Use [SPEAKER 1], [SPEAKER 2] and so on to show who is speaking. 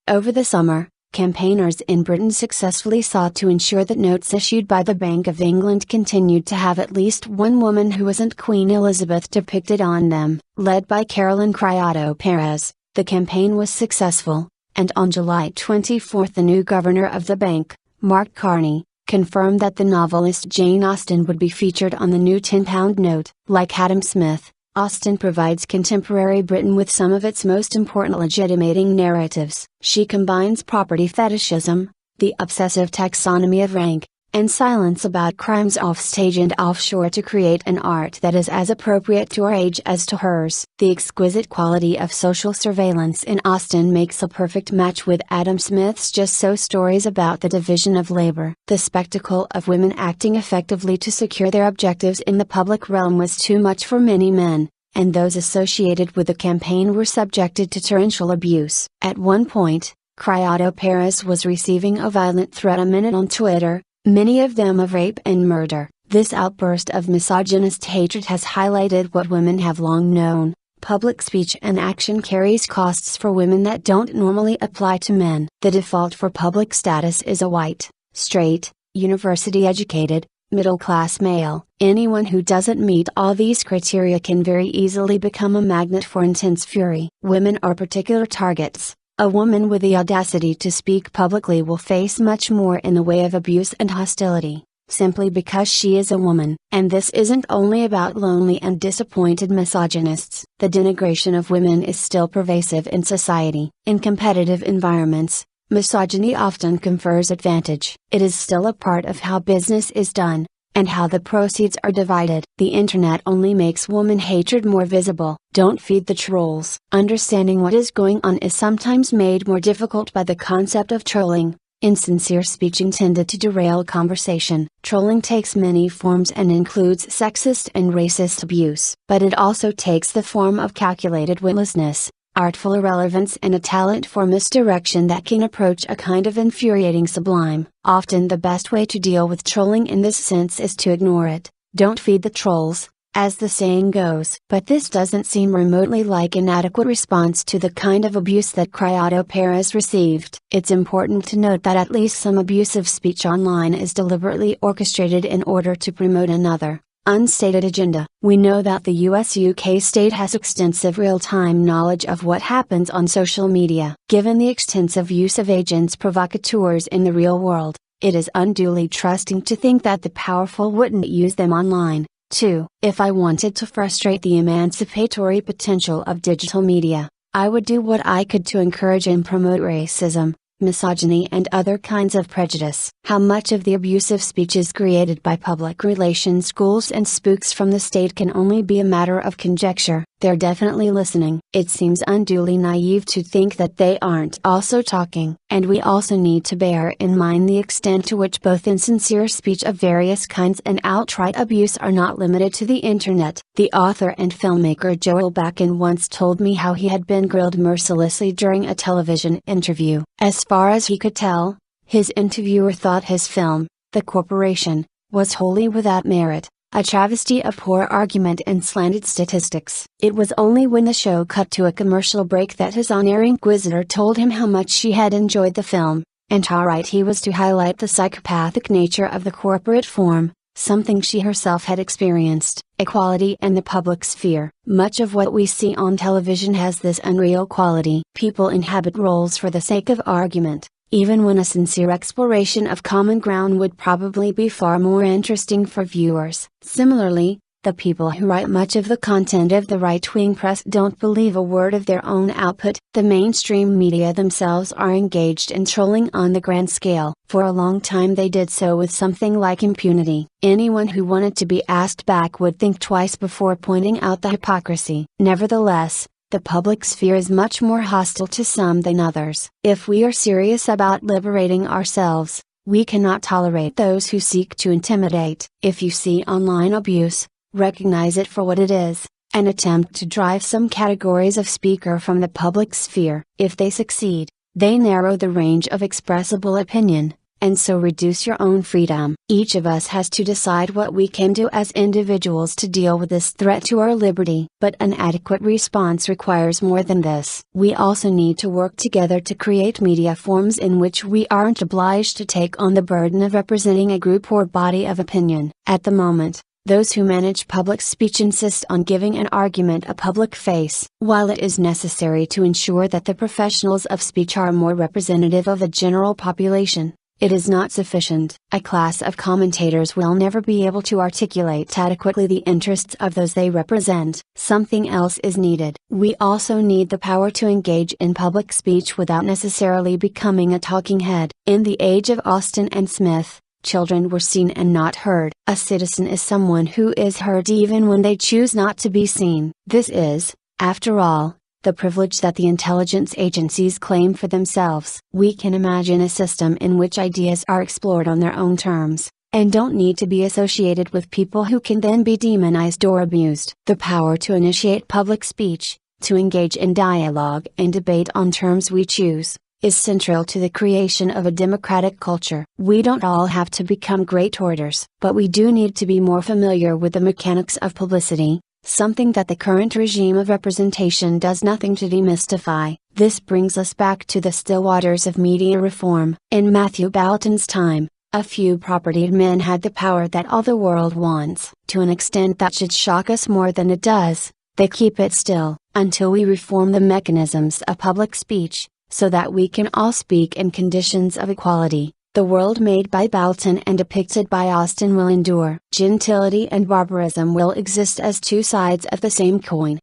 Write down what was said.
[SPEAKER 1] Over the summer, campaigners in Britain successfully sought to ensure that notes issued by the Bank of England continued to have at least one woman who wasn't Queen Elizabeth depicted on them. Led by Caroline Criado-Perez, the campaign was successful, and on July 24 the new governor of the bank, Mark Carney, confirmed that the novelist Jane Austen would be featured on the new £10 note. Like Adam Smith, Austen provides contemporary Britain with some of its most important legitimating narratives. She combines property fetishism, the obsessive taxonomy of rank, and silence about crimes offstage and offshore to create an art that is as appropriate to our age as to hers. The exquisite quality of social surveillance in Austen makes a perfect match with Adam Smith's Just So stories about the division of labor. The spectacle of women acting effectively to secure their objectives in the public realm was too much for many men, and those associated with the campaign were subjected to torrential abuse. At one point, Criado-Perez was receiving a violent threat a minute on Twitter, many of them of rape and murder. This outburst of misogynist hatred has highlighted what women have long known: public speech and action carries costs for women that don't normally apply to men. The default for public status is a white, straight, university-educated, middle-class male. Anyone who doesn't meet all these criteria can very easily become a magnet for intense fury. Women are particular targets. A woman with the audacity to speak publicly will face much more in the way of abuse and hostility, simply because she is a woman. And this isn't only about lonely and disappointed misogynists. The denigration of women is still pervasive in society. In competitive environments, misogyny often confers advantage. It is still a part of how business is done, and how the proceeds are divided. The internet only makes woman hatred more visible. Don't feed the trolls. Understanding what is going on is sometimes made more difficult by the concept of trolling. Insincere speech intended to derail conversation. Trolling takes many forms and includes sexist and racist abuse. But it also takes the form of calculated witlessness, artful irrelevance, and a talent for misdirection that can approach a kind of infuriating sublime. Often the best way to deal with trolling in this sense is to ignore it. Don't feed the trolls, as the saying goes. But this doesn't seem remotely like an adequate response to the kind of abuse that Criado-Perez received. It's important to note that at least some abusive speech online is deliberately orchestrated in order to promote another, unstated agenda. We know that the US-UK state has extensive real-time knowledge of what happens on social media. Given the extensive use of agents provocateurs in the real world, it is unduly trusting to think that the powerful wouldn't use them online, too. If I wanted to frustrate the emancipatory potential of digital media, I would do what I could to encourage and promote racism, misogyny, and other kinds of prejudice. How much of the abusive speech is created by public relations schools and spooks from the state can only be a matter of conjecture. They're definitely listening. It seems unduly naive to think that they aren't also talking. And we also need to bear in mind the extent to which both insincere speech of various kinds and outright abuse are not limited to the internet. The author and filmmaker Joel Bakan once told me how he had been grilled mercilessly during a television interview. As far as he could tell, his interviewer thought his film, The Corporation, was wholly without merit, a travesty of poor argument and slanted statistics. It was only when the show cut to a commercial break that his on-air inquisitor told him how much she had enjoyed the film, and how right he was to highlight the psychopathic nature of the corporate form, something she herself had experienced. Equality and the public sphere. Much of what we see on television has this unreal quality. People inhabit roles for the sake of argument, even when a sincere exploration of common ground would probably be far more interesting for viewers. Similarly, the people who write much of the content of the right-wing press don't believe a word of their own output. The mainstream media themselves are engaged in trolling on the grand scale. For a long time they did so with something like impunity. Anyone who wanted to be asked back would think twice before pointing out the hypocrisy. Nevertheless, the public sphere is much more hostile to some than others. If we are serious about liberating ourselves, we cannot tolerate those who seek to intimidate. If you see online abuse, recognize it for what it is, and attempt to drive some categories of speaker from the public sphere. If they succeed, they narrow the range of expressible opinion, and so reduce your own freedom. Each of us has to decide what we can do as individuals to deal with this threat to our liberty. But an adequate response requires more than this. We also need to work together to create media forms in which we aren't obliged to take on the burden of representing a group or body of opinion. At the moment, those who manage public speech insist on giving an argument a public face. While it is necessary to ensure that the professionals of speech are more representative of the general population, it is not sufficient. A class of commentators will never be able to articulate adequately the interests of those they represent. Something else is needed. We also need the power to engage in public speech without necessarily becoming a talking head. In the age of Austen and Smith, children were seen and not heard. A citizen is someone who is heard even when they choose not to be seen. This is, after all, the privilege that the intelligence agencies claim for themselves. We can imagine a system in which ideas are explored on their own terms, and don't need to be associated with people who can then be demonized or abused. The power to initiate public speech, to engage in dialogue and debate on terms we choose, is central to the creation of a democratic culture. We don't all have to become great orators, but we do need to be more familiar with the mechanics of publicity, something that the current regime of representation does nothing to demystify. This brings us back to the still waters of media reform. In Matthew Boulton's time, a few propertied men had the power that all the world wants. To an extent that should shock us more than it does, they keep it still, until we reform the mechanisms of public speech, so that we can all speak in conditions of equality. The world made by Boulton and depicted by Austen will endure. Gentility and barbarism will exist as two sides of the same coin.